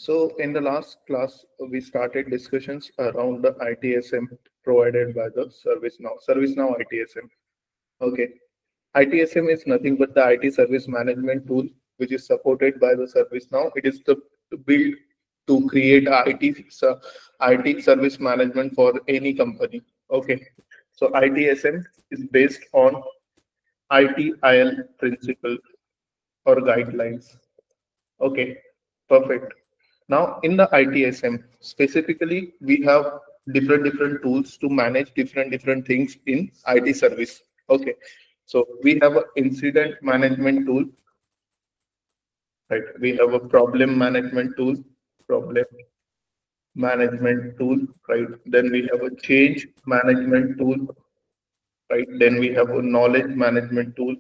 So in the last class, we started discussions around the ITSM provided by the ServiceNow. ServiceNow ITSM. Okay. ITSM is nothing but the IT service management tool which is supported by the ServiceNow. It is the build to create IT service management for any company. Okay. So ITSM is based on ITIL principle or guidelines. Okay, perfect. Now in the ITSM specifically, we have different tools to manage different things in IT service. Okay, so we have an incident management tool, right? We have a problem management tool, problem management tool, right? Then we have a change management tool, right? Then we have a knowledge management tool.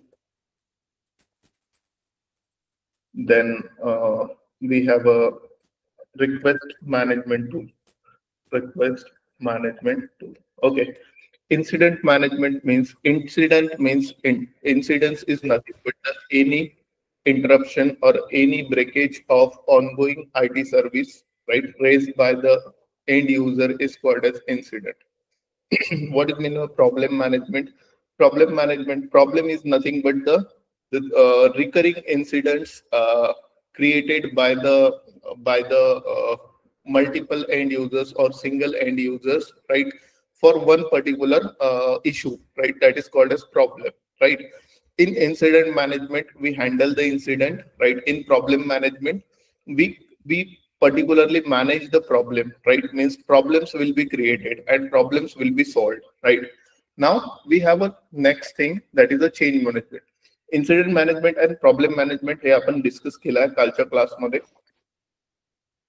Then we have a request management tool. Request management tool. Okay. Incident management means incidents is nothing but any interruption or any breakage of ongoing IT service, right, raised by the end user is called as incident. What is mean of problem management? Problem is nothing but the recurring incidents created by the multiple end users or single end users, right, for one particular issue, right? That is called as problem, right? In incident management, we handle the incident, right? In problem management, we particularly manage the problem, right? Means problems will be created and problems will be solved, right? Now we have a next thing, that is a change management. Incident management and problem management हे आपण discuss केला आहे कालच्या क्लासमध्ये.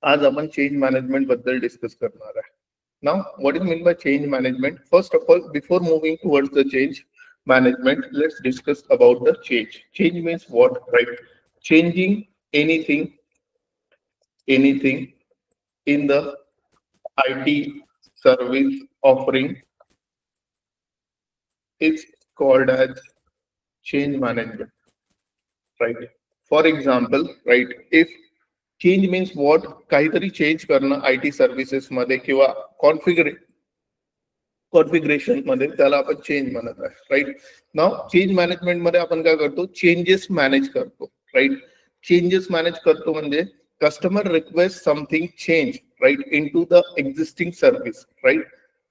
आज आपण change management बद्दल discuss करणार आहे. Now what is meant by change management? First of all, before moving towards the change management, let's discuss about the change. Change means what, right? Changing anything in the IT service offering is called as change management, right? For example, right, if change means what, काहीतरी change करणं IT services मध्ये किंवा configuration मध्ये, त्याला आपण change म्हणत आहे, right? Now change management मध्ये आपण काय करतो, चेंजेस मॅनेज करतो, राईट? चेंजेस मॅनेज करतो म्हणजे customer request something change, right, into the existing service, right?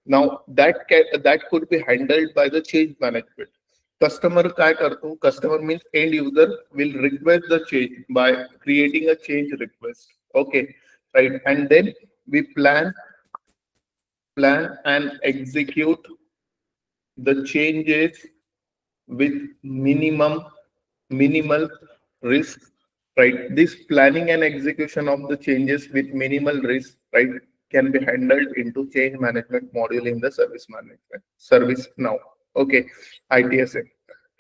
Now that could be handled by the change management. Customer काय करतो, customer means end user will request the change by creating a change request. Okay, right? And then we plan and execute the changes with minimal risk, right? This planning and execution of the changes with minimal risk, right, can be handled into change management module in the service management, ServiceNow. Okay, ITSM,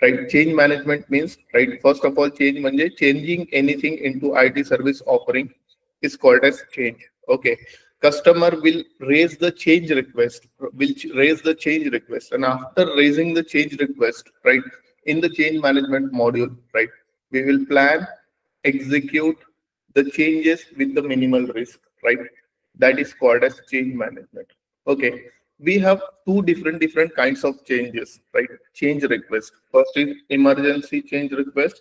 right? Change management means, right, first of all, change म्हणजे changing anything into IT service offering is called as change. Okay, customer will raise the change request, and after raising the change request, right, in the change management module, right, we will plan, execute the changes with the minimal risk, right? That is called as change management. Okay, we have two different kinds of changes, right? Change request. First is emergency change request,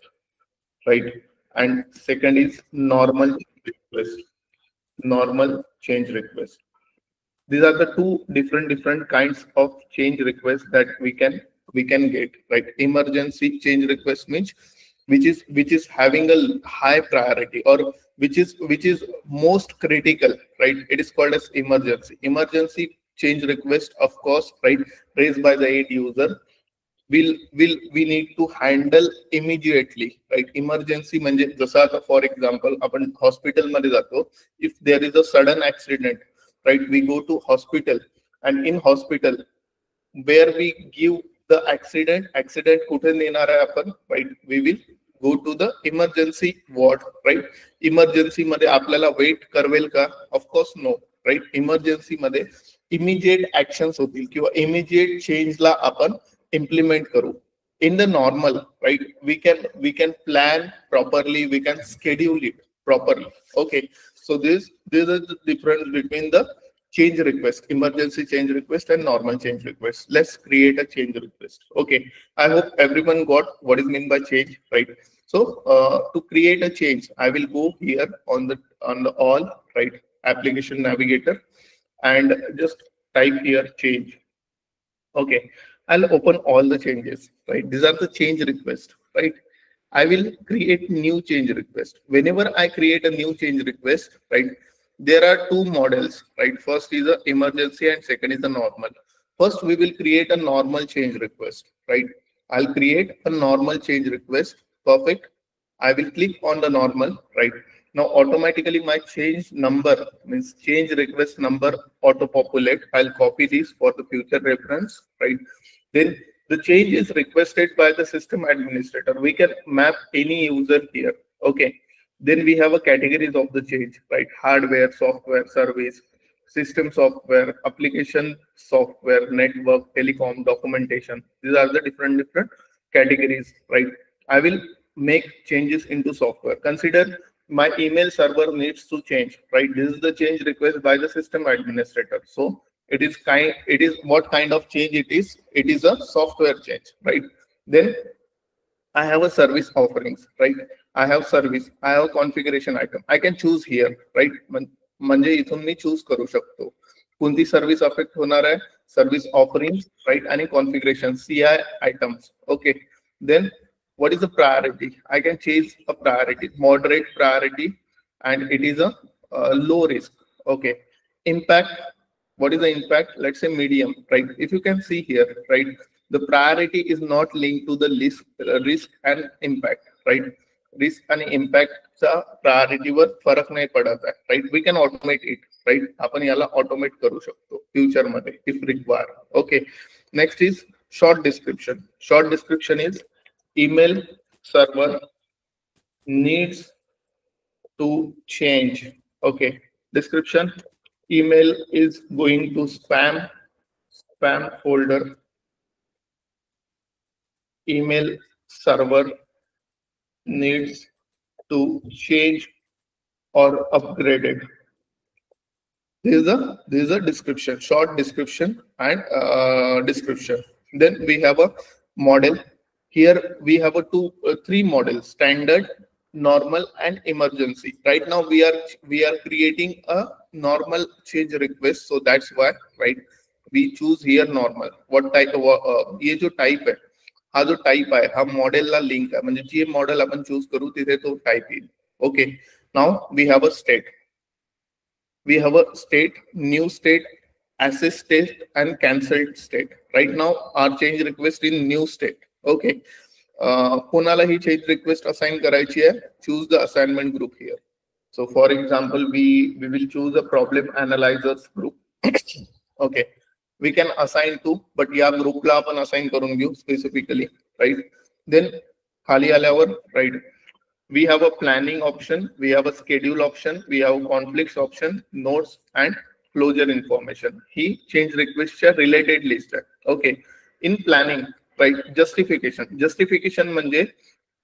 right? And second is normal change request. These are the two different kinds of change requests that we can get, right? Emergency change request means which is having a high priority, or which is most critical, right? It is called as emergency change request, of course, right, raised by the end user. We need to handle immediately, right? Emergency म्हणजे जसं आता for example आपण हॉस्पिटलमध्ये जातो, if there is a sudden accident, right, we go to hospital, and in hospital where we give the accident कुठे नेणार आहे आपण, right? We will go to the emergency ward, right? Emergency मध्ये आपल्याला wait करवेल का? Of course no, right? Emergency मध्ये immediate actions होतील किंवा इमिजिएट चेंजला आपण इम्प्लिमेंट करू. In the normal, right, we can plan properly, we can schedule it properly. Okay, So this is the difference between the change request, emergency change request and normal change request. Let's create a change request. Okay, I hope everyone got what is meant by change, right? So to create a change, I will go here on the all, right, application navigator, and just type here change. Okay, I'll open all the changes, right? These are the change request, right? I will create new change request. Whenever I create a new change request, right, there are two models, right? First is a emergency and second is a normal. First, we will create a normal change request, right? I'll create a normal change request. Perfect. I will click on the normal, right? Now automatically my change number, means change request number, auto populate. I'll copy this for the future reference, right? Then the change is requested by the system administrator. We can map any user here. Okay. Then we have a categories of the change, right? Hardware, software, service, system software, application software, network, telecom, documentation. These are the different categories, right? I will make changes into software. Consider my email server needs to change, right? This is the change request by the system administrator. So it is what kind of change it is? It is a software change, right? Then I have a service offerings, right? I have service, I have configuration item. I can choose here, right? म्हणजे इथून मी choose करू शकतो कोणती service affect होणार आहे, service offerings, right, आणि configuration CI items. Okay, then what is the priority? I can change a priority, moderate priority, and it is a low risk. Okay, impact, what is the impact? Let's say medium, right? If you can see here, right, the priority is not linked to the risk and impact, right? Risk and impact चा priority वर फरक नाही पडत आहे, right? We can automate it, right? आपण याला automate करू शकतो future मध्ये if required. Okay, next is short description. Short description is email server needs to change. Okay, description: email is going to spam folder. Email server needs to change or upgraded. This is a description, short description and description. Then we have a model. Here we have a three models: standard, normal, and emergency. Right now we are creating a normal change request, so that's why, right, we choose here normal. What type of ये जो type है, हा जो type आहे हा मॉडेलला link आहे, म्हणजे जे मॉडेल आपण चूज करू तिथे तो टाइप येईल. Okay, now we have a state. We have a state, new state, assist state, and cancelled state. Right now, our change request in new state. Okay. कोणाला ही change request assign करायची आहे? Choose the assignment group here. So, for example, we will choose a problem analyzers group. Okay. We can assign to, but या ग्रुपला आपण assign करून घेऊ specifically, right? Then खाली आल्यावर, right, we have a planning option, we have a schedule option, we have a conflicts option, notes, and closure information. He change request च्या related list आहे. Okay. In planning, right, justification म्हणजे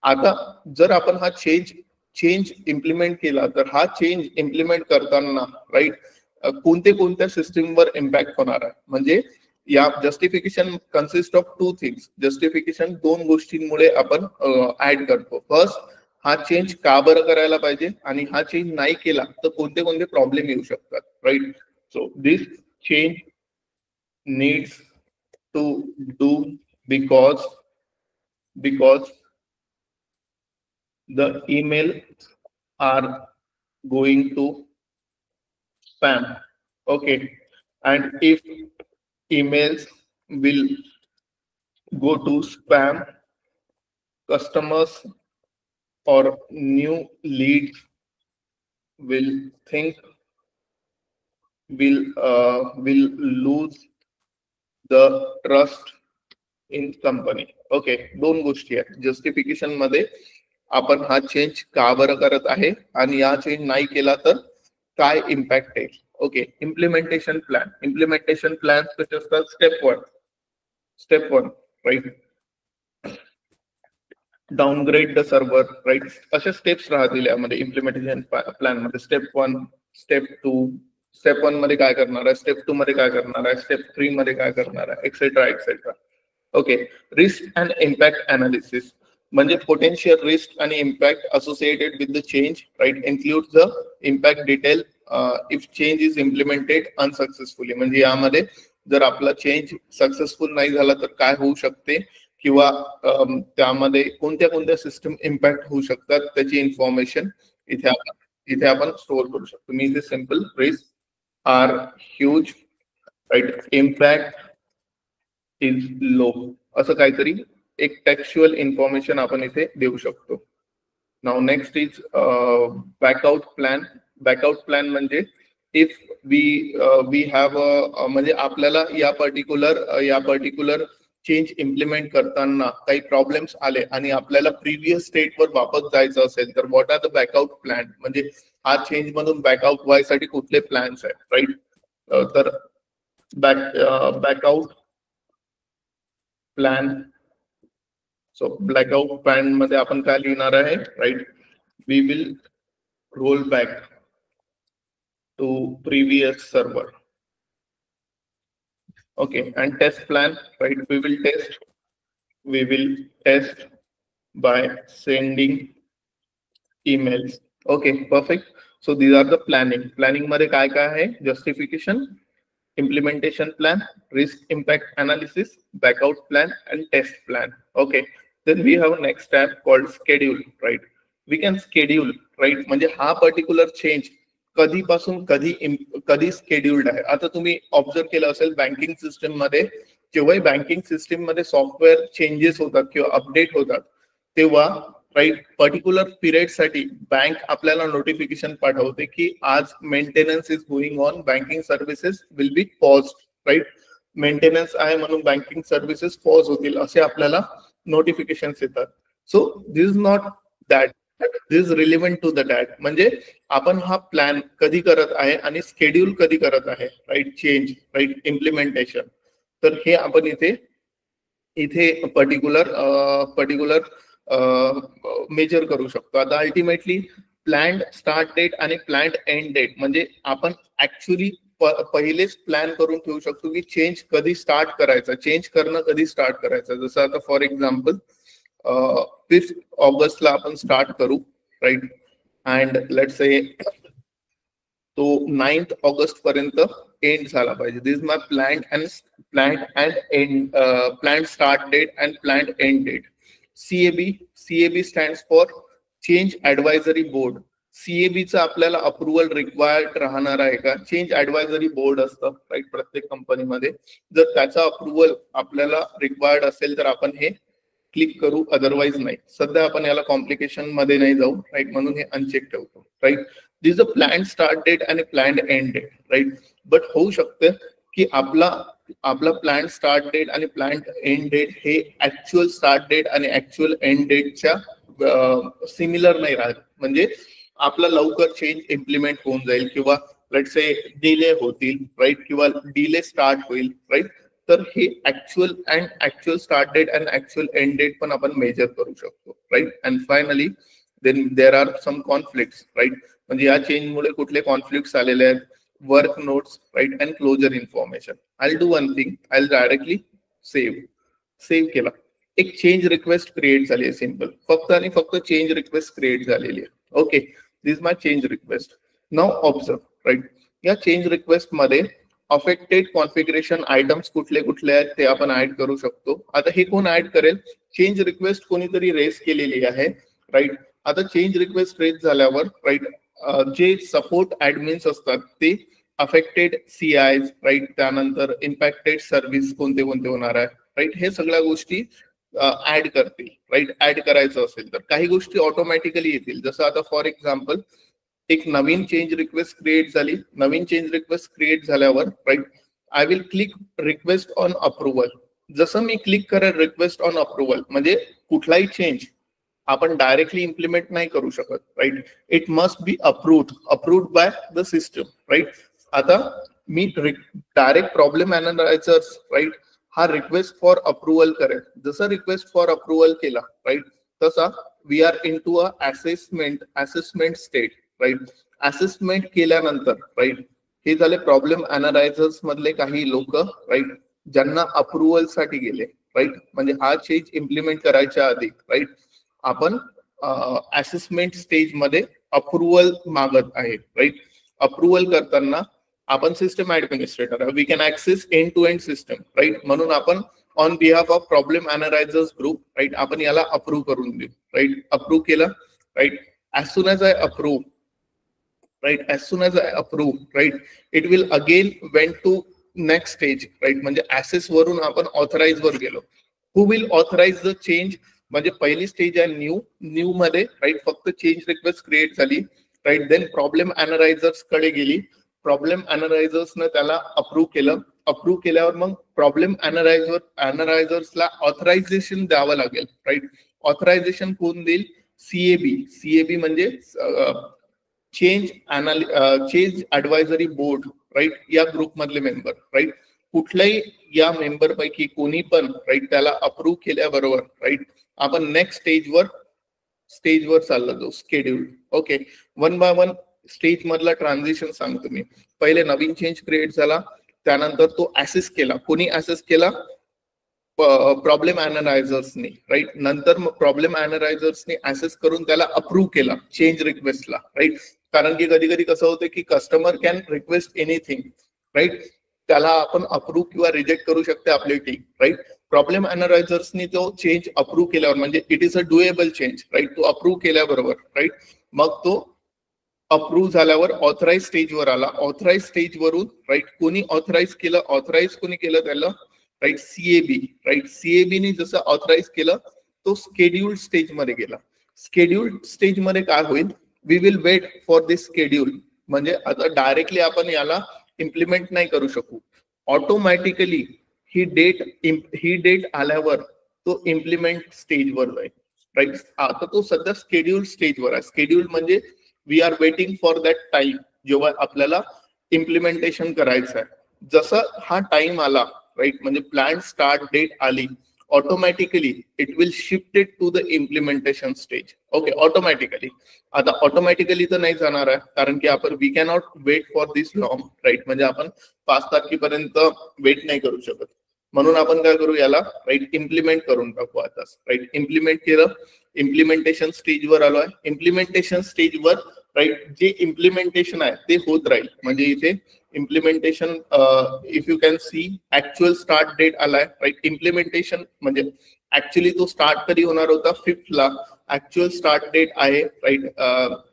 आता जर आपण हा change implement केला तर हा चेंज इम्प्लिमेंट करताना, राइट, कोणत्या सिस्टीमवर इम्पॅक्ट होणार आहे. म्हणजे या justification consist of two things. Justification दोन गोष्टींमुळे आपण ऍड करतो. फर्स्ट, हा चेंज का बरं करायला पाहिजे, आणि हा चेंज नाही केला तर कोणते प्रॉब्लेम येऊ शकतात, right. So this change needs to do because the email are going to spam. Okay, and if emails will go to spam, customers or new leads will lose the trust in company. Okay, दोन गोष्टी आहेत. Justification मध्ये आपण हा change का बरं करत आहे आणि हा चेंज नाही केला तर काय इम्पॅक्ट येईल. ओके, इम्प्लिमेंटेशन प्लॅन कसे असतात? Step one, right. Downgrade the server, right. अशा स्टेप्स राहतील यामध्ये इम्प्लिमेंटेशन प्लॅन मध्ये. स्टेप 1, स्टेप 2, स्टेप 1 मध्ये काय करणार आहे, स्टेप 2 मध्ये काय करणार आहे, स्टेप 3 मध्ये काय करणार आहे, etcetera etcetera. Okay. Risk and impact analysis म्हणजे पोटेन्शियल रिस्क आणि impact associated with the change, right. Include the impact detail if change is implemented unsuccessfully. म्हणजे यामध्ये जर आपला चेंज सक्सेसफुल नाही झाला तर काय होऊ शकते, किंवा त्यामध्ये कोणत्या कोणत्या सिस्टम इम्पॅक्ट होऊ शकतात त्याची इन्फॉर्मेशन इथे आपण स्टोअर करू शकतो. मी इथे simple risk are huge, right, impact is low, असं काहीतरी एक टेक्स्चुअल इन्फॉर्मेशन आपण इथे देऊ शकतो. Now next is backout plan. Backout plan म्हणजे इफ वी हॅव म्हणजे आपल्याला या पर्टिक्युलर चेंज इम्प्लिमेंट करताना काही प्रॉब्लेम्स आले आणि आपल्याला प्रिव्हियस स्टेटवर वापस जायचं असेल तर what are the backout plan, म्हणजे हा चेंज मधून बॅकआउट व्हायसाठी कुठले प्लॅन्स आहेत, राईट. तर backout plan. So backout plan मध्ये आपण काय लिहिणार आहे, right. We will roll back to previous server. Okay, and test plan, right? We will test by sending emails. Okay, perfect. So these are the planning. Planning मध्ये काय काय आहे? Justification, implementation plan, risk impact analysis, backout plan, and test plan. Okay. Then we have a next tab called schedule, right? We can schedule, right? म्हणजे हा particular change कधीपासून कधी स्केड्युल्ड आहे. आता तुम्ही ऑब्झर्व केलं असेल बँकिंग सिस्टम मध्ये, जेव्हाही बँकिंग सिस्टम मध्ये सॉफ्टवेअर चेंजेस होतात किंवा अपडेट होतात तेव्हा, राईट, पर्टिक्युलर पिरियड साठी बँक आपल्याला नोटिफिकेशन पाठवते की आज maintenance is going on, banking services will be paused, right. Maintenance आहे म्हणून बँकिंग सर्व्हिसेस पॉज होतील असे आपल्याला नोटिफिकेशन येतात. So this is not that, this is relevant to the that. म्हणजे आपण हा प्लॅन कधी करत आहे आणि स्केड्यूल कधी करत आहे, राईट, चेंज, राईट, इम्प्लिमेंटेशन. तर हे आपण इथे पर्टिक्युलर मेजर करू शकतो. आता अल्टिमेटली प्लॅन्ड स्टार्ट डेट आणि प्लॅन्ड एंड डेट म्हणजे आपण ऍक्च्युली पहिलेच प्लॅन करून ठेवू शकतो की चेंज कधी स्टार्ट करायचा, चेंज करणं कधी स्टार्ट करायचं. जसं आता फॉर एक्झाम्पल 5 ऑगस्टला आपण स्टार्ट करू, राईट, अँड लेट्स से तो 9 ऑगस्ट पर्यंत एंड झाला पाहिजे. This is my planned start date and planned end date. CAB stands for change advisory board. CABचं आपल्याला अप्रुव्हल रिक्वायर्ड राहणार आहे का? चेंज ऍडवायझरी बोर्ड असतं, राईट, प्रत्येक कंपनीमध्ये. जर त्याचा अप्रुव्हल आपल्याला रिक्वायर्ड असेल तर आपण हे क्लिक करू, अदरवाइज नाही. सध्या आपण याला कॉम्प्लिकेशन मध्ये नाही जाऊ, राईट, म्हणून हे अनचेक ठेवतो, right. This is a planned start date आणि planned end date, right. But होऊ शकते की आपला प्लॅन्ड स्टार्ट डेट आणि प्लॅन्ड एंड डेट हे ऍक्च्युअल स्टार्ट डेट आणि ऍक्च्युअल एंड डेटच्या सिमिलर नाही राहत. म्हणजे आपला लवकर चेंज इम्प्लिमेंट होऊन जाईल किंवा लेट्स से डिले होतील, राईट, किंवा डिले स्टार्ट होईल, राईट. तर हे actual start date and actual end date पण आपण मेजर करू शकतो, right. And finally then there are some conflicts, right. म्हणजे या चेंजमुळे कुठले कॉन्फ्लिक्ट्स आलेले आहेत, work notes, right, and closure information. I do one thing, I directly save केला. एक चेंज रिक्वेस्ट क्रिएट झाली आहे, सिंपल, फक्त आणि फक्त चेंज रिक्वेस्ट क्रिएट झालेली आहे. Okay, this is my change request. Now observe, right, या चेंज रिक्वेस्ट मध्ये अफेक्टेड कॉन्फिगरेशन आयटम्स कुठले कुठले आहेत ते आपण ऍड करू शकतो. आता हे कोण ऍड करेल? चेंज रिक्वेस्ट कोणीतरी रेस केलेली आहे, राईट. आता चेंज रिक्वेस्ट रेस झाल्यावर, राईट, जे सपोर्ट ऍडमिन्स असतात ते अफेक्टेड CIs, राईट, त्यानंतर इम्पॅक्टेड सर्व्हिस कोणते होणार आहे, राईट, हे सगळ्या गोष्टी ऍड करतील, राईट. ऍड करायचं असेल तर काही गोष्टी ऑटोमॅटिकली येतील. जसं आता फॉर एक्झाम्पल एक नवीन चेंज रिक्वेस्ट क्रिएट झाली. नवीन चेंज रिक्वेस्ट क्रिएट झाल्यावर, right, I will click request on approval. जसं मी क्लिक करेल रिक्वेस्ट ऑन अप्रुव्हल म्हणजे कुठलाही चेंज आपण डायरेक्टली इम्प्लिमेंट नाही करू शकत, right. It must be approved by the system, right. आता मी डायरेक्ट प्रॉब्लेम अनालायझर, राईट, हा रिक्वेस्ट फॉर अप्रुव्हल करेल. जसं रिक्वेस्ट फॉर अप्रुव्हल केला, राईट, तसा we are into a assessment state, right. Assessment केल्यानंतर, राईट, हे झाले प्रॉब्लेम अनालायझर्स मधले काही लोक, राईट, ज्यांना अप्रुव्हल साठी गेले, राईट. म्हणजे हा चेंज इम्प्लिमेंट करायच्या आधी, राईट, आपण असेसमेंट स्टेज मध्ये अप्रुव्हल मागत आहे, राईट. अप्रुव्हल करताना आपण system administrator, we can access end to end system, right. म्हणून आपण on behalf of problem analysers group, right, आपण याला अप्रूव्ह करून देऊ, राईट. अप्रूव्ह केलं, right. As soon as I approve, right, as soon as I approve, right, it will again went to next stage, right. म्हणजे assess वरून आपण authorize वर गेलो. Who will authorize the change? म्हणजे पहिली स्टेज आहे न्यू मध्ये, राईट, फक्त चेंज रिक्वेस्ट क्रिएट झाली, राईट. देन प्रॉब्लेम अनालायझर्स कडे गेली, प्रॉब्लेम अनालायझर्सने त्याला अप्रूव्ह केलं. अप्रूव्ह केल्यावर मग प्रॉब्लेम अनालायझर्सला ऑथरायझेशन द्यावं लागेल, राईट. ऑथरायझेशन कोण देईल? सीएबी म्हणजे चेंज ऍडवायझरी बोर्ड, राईट, या ग्रुप मधले मेंबर, राईट. कुठल्याही या मेंबर पैकी कोणी पण, राईट, त्याला अप्रूव्ह केल्याबरोबर, राईट, आपण नेक्स्ट स्टेजवर चाललो जाऊ, schedule. Okay, one by one stage मधला ट्रान्झिशन सांगतो मी. पहिले नवीन चेंज क्रिएट झाला, त्यानंतर तो ऍसेस केला. कोणी ऍसेस केला? प्रॉब्लेम अनालायझर्सनी, राईट. नंतर मग प्रॉब्लेम अनालायझर्सनी ऍसेस करून त्याला अप्रूव्ह केला चेंज रिक्वेस्टला, राईट. कारण की कधी कधी कसं होतं की customer can request anything, right. त्याला आपण अप्रूव्ह किंवा रिजेक्ट करू शकते आपली टीम, राईट. प्रॉब्लेम अनालायझर्सनी तो चेंज अप्रूव्ह केल्यावर, म्हणजे it is a doable change, right, तो अप्रूव्ह केल्याबरोबर, राईट, मग तो अप्रूव्ह झाल्यावर ऑथराइज स्टेजवर आला. ऑथराइज स्टेजवरून, राईट, कोणी ऑथराइज केलं? ऑथराइज कोणी केलं त्याला? Right, CAB, right. सीएबीनी जसं ऑथराइज केलं, तो स्केड्यूल्ड स्टेज मध्ये गेला. स्केड्यूल्ड स्टेज मध्ये काय होईल? We will wait for this schedule. म्हणजे आता डायरेक्टली आपण याला इम्प्लिमेंट नाही करू शकू. ऑटोमॅटिकली ही डेट आल्यावर तो इम्प्लिमेंट स्टेजवर जाईल, राईट. आता तो सध्या स्केड्यूल स्टेजवर आहे. स्केड्यूल म्हणजे we are waiting for that time जेव्हा आपल्याला इम्प्लिमेंटेशन करायचं आहे. जसं हा टाइम आला, राईट, म्हणजे प्लॅन स्टार्ट डेट आली, automatically it will shift it to the implementation stage. Okay, automatically. आता ऑटोमॅटिकली तर नाही जाणार आहे, कारण की आपण we cannot wait for this long, right. म्हणजे आपण 5 तारखेपर्यंत वेट नाही करू शकत. म्हणून आपण काय करू? याला, राईट, इम्प्लिमेंट करून टाकू आता, राईट. इम्प्लिमेंट केलं, इम्प्लिमेंटेशन स्टेजवर आलोय. इम्प्लिमेंटेशन स्टेजवर, राईट, जे इम्प्लिमेंटेशन आहे ते होत राहील. म्हणजे इथे implementation, if you can see, actual start date आलाय, राईट. इम्प्लिमेंटेशन म्हणजे ऍक्च्युअली तो स्टार्ट कधी होणार होता? 5th ला. ऍक्च्युअल स्टार्ट डेट आहे, राईट,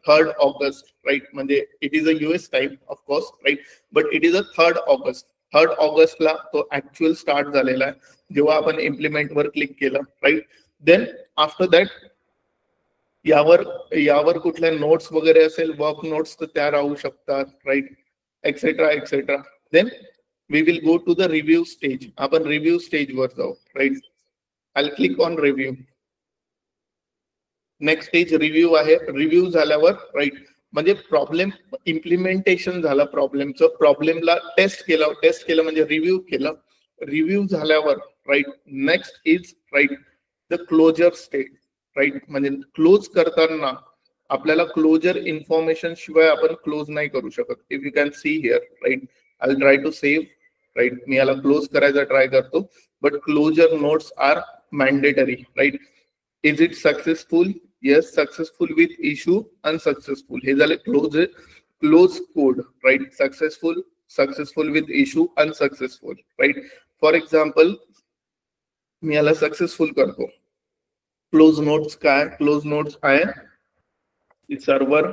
3rd ऑगस्ट, राईट. म्हणजे it is a US time of course, right, but it is a 3rd August. 3rd ऑगस्टला तो ऍक्च्युअल स्टार्ट झालेला आहे जेव्हा आपण इम्प्लिमेंट वर क्लिक केलं, राईट. देन आफ्टर दॅट यावर कुठल्या नोट्स वगैरे असेल, वर्क नोट्स, तर त्या राहू शकतात, right, etcetera etcetera. Then we will go to the review stage. आपण रिव्ह्यू स्टेजवर जाऊ, right. I click on review. Next stage review आहे. रिव्ह्यू झाल्यावर, राईट, म्हणजे प्रॉब्लेम इम्प्लिमेंटेशन झालं प्रॉब्लेमचं. प्रॉब्लेमला टेस्ट केलं म्हणजे रिव्ह्यू केलं. रिव्ह्यू झाल्यावर, right, next is, right, the closure stage, right. म्हणजे क्लोज करताना आपल्याला क्लोजर इन्फॉर्मेशन शिवाय आपण क्लोज नाही करू शकत. If you can see here, right, I will try to save, right. मी याला क्लोज करायचा ट्राय करतो, but closure notes are mandatory, right. Is it successful? Yes, successful with issue, unsuccessful. हे झाले close code, right. Successful with issue, unsuccessful, right. For example, मी याला successful करतो. Close notes काय? क्लोज नोट्स आहे server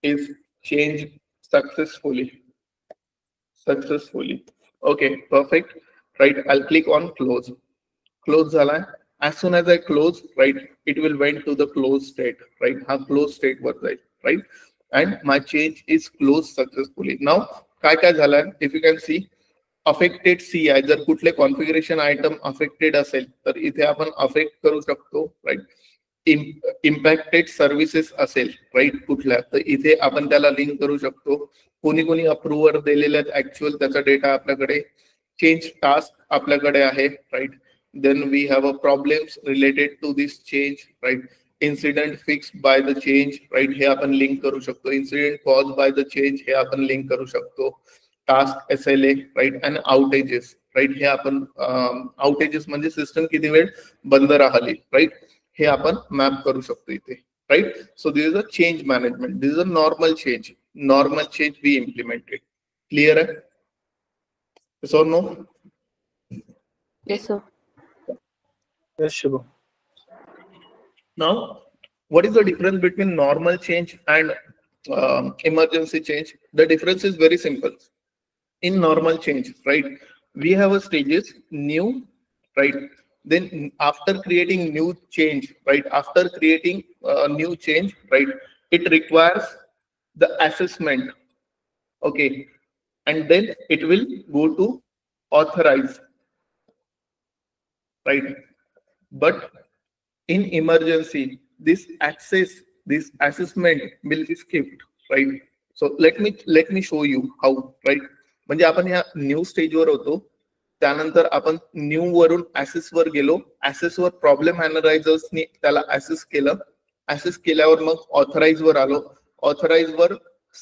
is change successfully. Okay, perfect, right. I click on close. Close झालाय. As soon as I close, right, it will went to the close state, right. हा close state वर जाईल, right, and my change is closed successfully. Now काय झालंय? If you can see, affected C आहे. जर कुठले configuration item affected असेल तर इथे आपण अफेक्ट करू शकतो, राईट. इम्पॅक्टेड सर्व्हिसेस असेल, राईट, कुठल्या, तर इथे आपण त्याला लिंक करू शकतो. कोणी अप्रूव्हर दिलेले आहेत ऍक्च्युअल, त्याचा डेटा आपल्याकडे. चेंज टास्क आपल्याकडे आहे, right. Then we have a problems related to this change, right? Incident fixed by the change, right? हे आपण लिंक करू शकतो. Incident caused by the change हे आपण लिंक करू शकतो. Task SLA, right? And outages, right? हे आपण outages म्हणजे सिस्टम किती वेळ बंद राहिली, right? हे आपण मॅप करू शकतो इथे, right? So this is a change management. This is a normal change. Normal change we implemented. Clear? Yes or no? Yes, sir. Yes, Shubham. Now, what is the difference between normal change and emergency change? The difference is very simple. In normal change, right, we have a stages new, right? Then after creating new change, right, after creating new change, right, it requires the assessment, okay, and then it will go to authorize, right? But in emergency, this assessment will be skipped, right? So let me show you how, right? म्हणजे आपण या new स्टेजवर होतो, त्यानंतर आपण new वरून ऍसेस वर गेलो, ऍसेस वर प्रॉब्लेम अनालायझर्सनी त्याला ऍसेस केलं, ऍसेस केल्यावर मग ऑथराइज वर आलो, ऑथराइज वर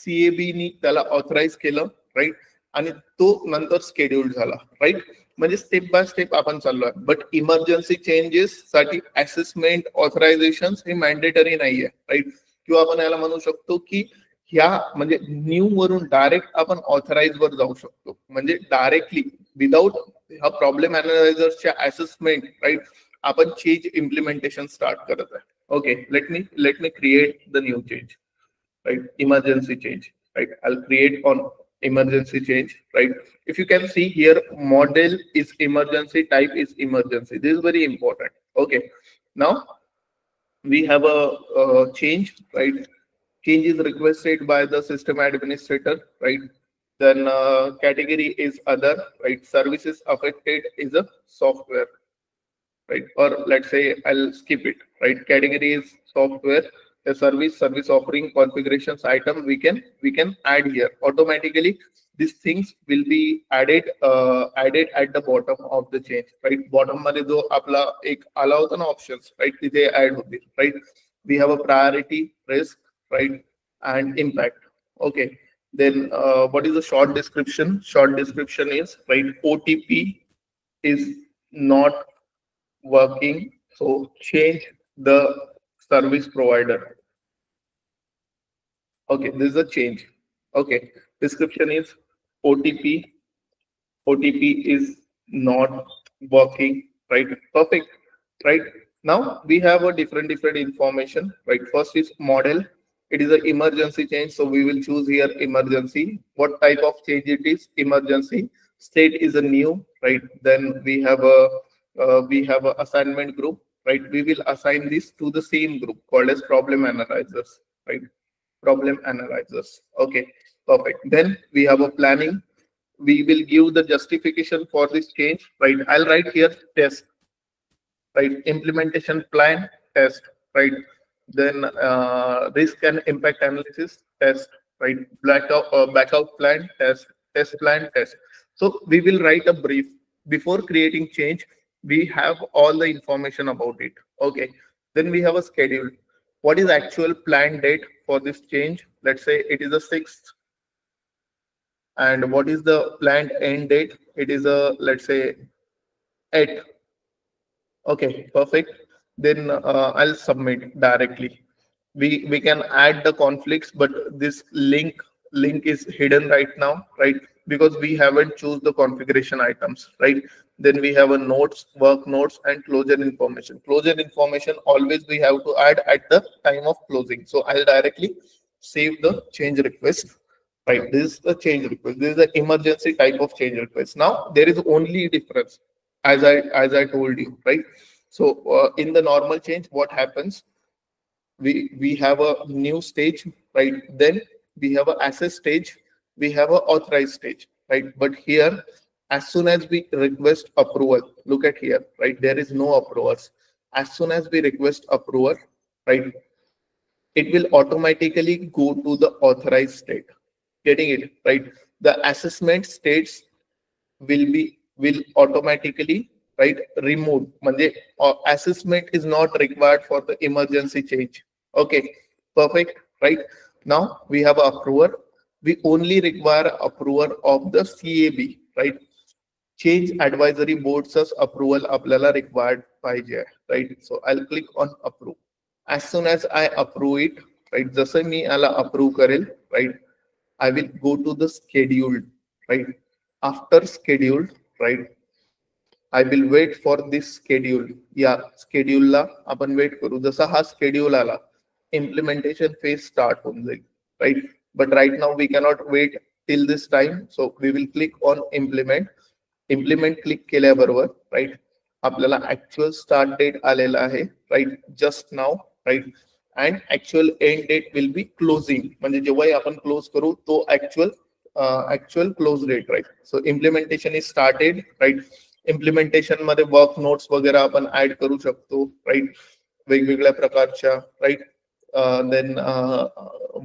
सीएबी नी त्याला ऑथराइज केलं, राईट? आणि तो नंतर स्केड्यूल झाला, राईट? म्हणजे स्टेप बाय स्टेप आपण चाललोय. बट इमर्जन्सी चेंजेस साठी असेसमेंट ऑथरायझेशन हे मॅन्डेटरी नाहीये, राईट? किंवा आपण याला म्हणू शकतो की ह्या म्हणजे न्यू वरून डायरेक्ट आपण ऑथराइज वर जाऊ शकतो, म्हणजे डायरेक्टली विदाउट हा प्रॉब्लेम अनालायझरच्या असेसमेंट, राईट, आपण चेंज इम्प्लिमेंटेशन स्टार्ट करत आहे. Okay, let me create the new change, right? Emergency change, right? I will create on emergency change, right? If you can see here, model is emergency, type is emergency. This is very important. Okay, now we have a change, right? Change is requested by the system administrator, right? Then category is other, right? Services affected is a software, right? Or let's say I'll skip it, right? Category is software. A service offering configurations item we can add here automatically. These things will be added at the bottom of the change, right? Bottom मध्ये जो आपला एक आला होता ना options, right, तिथे add होतील, right? We have a priority, risk, right, and impact. Okay, then what is the short description? Short description is, right, OTP is not working, so change the service provider. Okay, this is a change. Okay, description is OTP is not working, right? Perfect, right? Now we have a different information, right? First is model. It is an emergency change, so we will choose here emergency. What type of change it is? Emergency. State is a new, right? Then we have a assignment group, right? We will assign this to the same group called as problem analyzers, right? Problem analyzers. Okay, perfect. Then we have a planning. We will give the justification for this change, right? I'll write here test, right? Implementation plan test, right? Then risk and impact analysis test, right? Backup plan test plan test. So we will write a brief before creating change. We have all the information about it. Okay, then we have a schedule. What is actual planned date for this change? Let's say it is the 6th. And what is the planned end date? It is a, let's say, 8. Okay, perfect. Then I'll submit directly. We can add the conflicts, but this link is hidden right now, right? Because we haven't choose the configuration items, right? Then we have a notes, work notes, and closure information. Closure information always we have to add at the time of closing. So I'll directly save the change request, right? This is the change request. This is the emergency type of change request. Now there is only difference, as I told you, right? So in the normal change, what happens? We have a new stage, right? Then we have a access stage, we have a authorized stage, right? But here, as soon as we request approval, look at here, right? There is no approvers. As soon as we request approval, right, it will automatically go to the authorized state. Getting it, right? The assessment states will automatically right? Removed म्हणजे assessment is not required for the emergency change. Okay, perfect, right? Now we have approver. We only require approval of the CAB, right? Change advisory board's approval आपल्याला required पाहिजे, right? So I'll click on approve. As soon as I approve it, right? जसं मी याला approve करेल, right? I will go to the scheduled, right? After scheduled, right? I will wait for this schedule. या schedule ला आपण wait करू. जसा हा schedule आला, implementation phase start होऊन जाईल, right? But right now we cannot wait till this time, so we will click on implement. Implement click केल्याबरोबर, right? आपल्याला actual start date आलेला आहे, right? Just now, right? And actual end date will be closing. म्हणजे जेव्हाही आपण close करू तो actual close date, right? So implementation is started, right? Implementation मध्ये वर्क नोट्स वगैरे आपण ऍड करू शकतो, राईट? वेगवेगळ्या प्रकारच्या, राईट? देन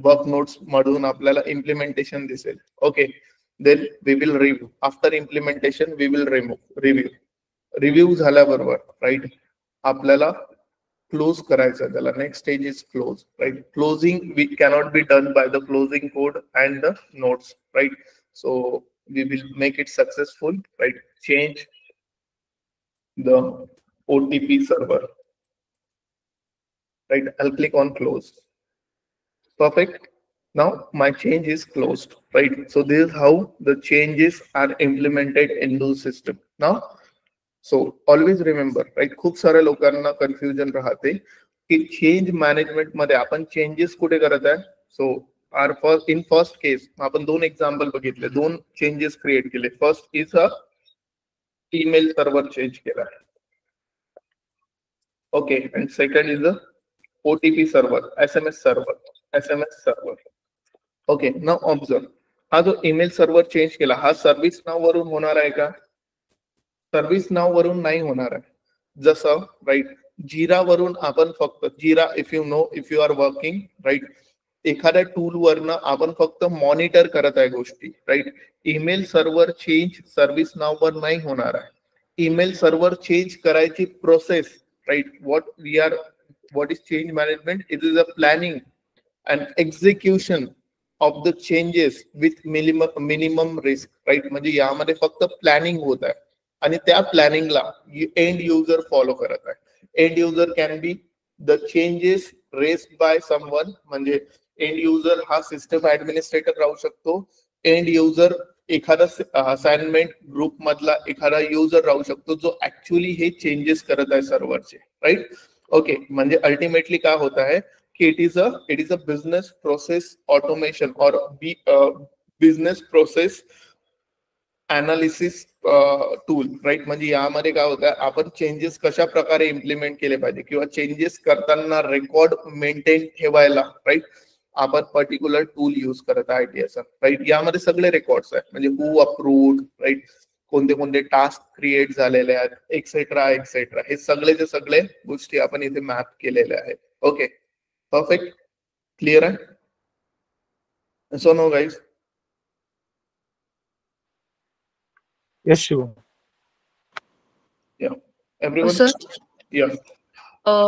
वर्क नोट्स मधून आपल्याला इम्प्लिमेंटेशन दिसेल. Okay, then we will review. After implementation we will review झाल्याबरोबर, राईट, आपल्याला क्लोज करायचं त्याला. Next stage is close, right? Closing we cannot be done by the closing code and the notes, right? So we will make it successful, right? Change the OTP server, right? I'll click on close. Perfect. Now my change is closed, right? So this is how the changes are implemented in the system. Now, so always remember, right? खूप साऱ्या लोकांना confusion राहते की change management मध्ये आपण changes कुठे करत आहे. सो इन फर्स्ट केस आपण दोन एक्झाम्पल बघितले, दोन चेंजेस क्रिएट केले. First is a email server change केला, okay, and second is a OTP server, SMS server. Okay, now observe, हा जो ईमेल सर्व्हर चेंज केला हा सर्व्हिस नाव वरून होणार आहे का? सर्व्हिस नाव वरून नाही होणार आहे. जसं, राईट, जिरा वरून आपण फक्त Jira, if you are working, right, एखाद्या टूल वरनं आपण फक्त मॉनिटर करत आहे गोष्टी, राईट? ईमेल सर्व्हर चेंज सर्व्हिस नाववर नाही होणार आहे. ईमेल सर्व्हर चेंज करायची process, right? What is change management? It is a planning and execution of the changes with minimum risk, right? म्हणजे यामध्ये फक्त प्लॅनिंग होत आहे आणि त्या प्लॅनिंगला एंड युजर फॉलो करत आहे. End user can be the changes raised by someone, म्हणजे एंड युजर हा सिस्टम ऍडमिनिस्ट्रेटर राहू शकतो. एंड युजर एखादा असाइनमेंट ग्रुप मधला एखादा युजर राहू शकतो जो ऍक्च्युअली हे चेंजेस करत आहे सर्व्हरचे, राईट? ओके, म्हणजे अल्टिमेटली काय होत आहे की it is a business process automation और business process analysis tool, right? म्हणजे यामध्ये काय होतं, आपण चेंजेस कशा प्रकारे इम्प्लिमेंट केले पाहिजे किंवा चेंजेस करताना रेकॉर्ड मेंटेन ठेवायला, राईट, आपण पर्टिक्युलर टूल यूज करत आहे ITSM, राईट? यामध्ये सगळे रेकॉर्ड्स आहेत, म्हणजे हू अप्रूव्ड, राईट, कोणते कोणते टास्क क्रिएट झालेले आहेत, एक्सेट्रा एक्सेट्रा. हे सगळेचे सगळे गोष्टी आपण इथे मॅप केलेल्या आहेत. ओके, परफेक्ट, क्लिअर आहे? So no guys? Yes, Shivam. Yeah, everyone? Sir, Yeah.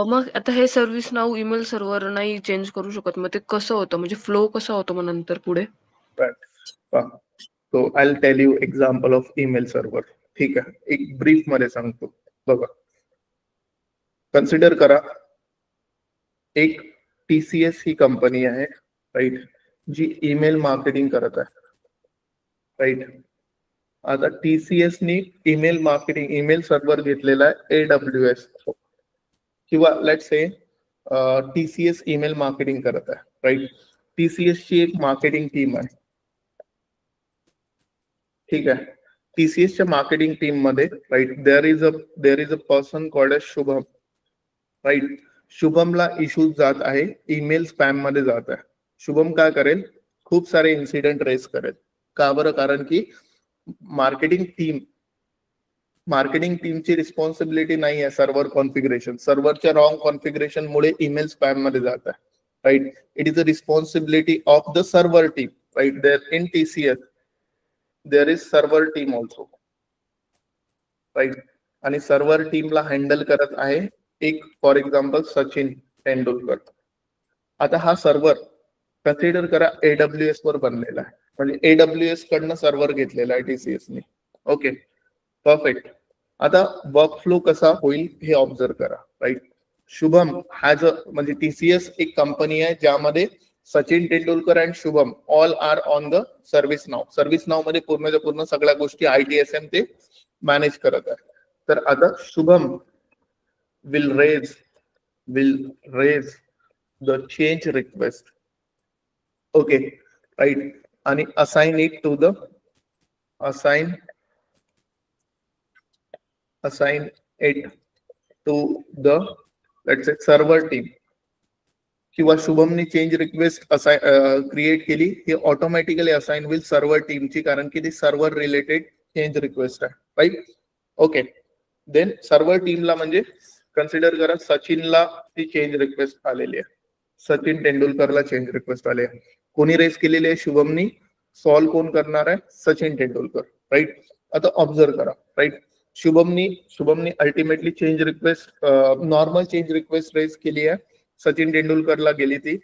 मग आता हे सर्व्हिस नाव ईमेल सर्व्हर नाही चेंज करू शकत, मग ते कसं होतं, म्हणजे फ्लो कसा होतो मग नंतर पुढे? So I will tell you example of email server. ठीक आहे, एक ब्रीफ मध्ये सांगतो. बघा, कन्सिडर करा एक TCS ही कंपनी आहे, राईट, जी ईमेल मार्केटिंग करत आहे, राईट? आता TCS नी ईमेल मार्केटिंग ईमेल सर्व्हर घेतलेला आहे AWS, किंवा let's say TCS email marketing करत आहे, राईट? TCS ची एक मार्केटिंग टीम आहे, ठीक आहे? TCS च्या मार्केटिंग टीम मध्ये, right, there is a person called as Shubham, right? शुभमला इश्यूज जात आहे, ईमेल स्पॅम मध्ये जात आहे. शुभम काय करेल, खूप सारे इन्सिडेंट रेस करेल. का बरं? कारण की मार्केटिंग टीमची रिस्पॉन्सिबिलिटी नाही आहे सर्व्हर कॉन्फिगरेशन. सर्व्हरच्या रॉंग कॉन्फिगरेशन मुळे ईमेल स्पॅम मध्ये जात आहे, right? It is a responsibility of the server team, right? There in TCS there is server team also, right? आणि सर्व्हर टीमला हँडल करत आहे एक फॉर एक्झाम्पल सचिन तेंडुलकर. आता हा सर्व्हर कन्सिडर करा AWS वर बनलेला आहे, म्हणजे AWS कडनं सर्व्हर घेतलेला आहे TCS ने. Okay, perfect. आता वर्कफ्लो कसा होईल हे ऑब्झर्व करा, राईट. शुभम हॅज अ, म्हणजे TCS एक कंपनी आहे ज्यामध्ये Sachin Tendulkar and Shubham all are on the ServiceNow. ServiceNow मध्ये पूर्णच्या पूर्ण सगळ्या गोष्टी ITSM ते मॅनेज करत आहे. तर आता Shubham will raise the change request. Okay, right, and assign it to the let's say server team. किंवा शुभमनी चेंज रिक्वेस्ट क्रिएट केली, हे ऑटोमॅटिकली असाइन होईल सर्व्हर टीमची, कारण की ती सर्व्हर रिलेटेड चेंज रिक्वेस्ट आहे, राईट. ओके, देन सर्व्हर टीमला म्हणजे कन्सिडर करा सचिनला ती चेंज रिक्वेस्ट आलेली आहे, सचिन तेंडुलकरला चेंज रिक्वेस्ट आली आहे. कोणी रेस केलेली आहे? शुभमनी. सॉल्व कोण करणार आहे? सचिन तेंडुलकर, राईट. आता ऑब्झर्व करा, राईट. शुभमनी ultimately change request, normal change request raise केली आहे, सचिन तेंडुलकरला गेली ती.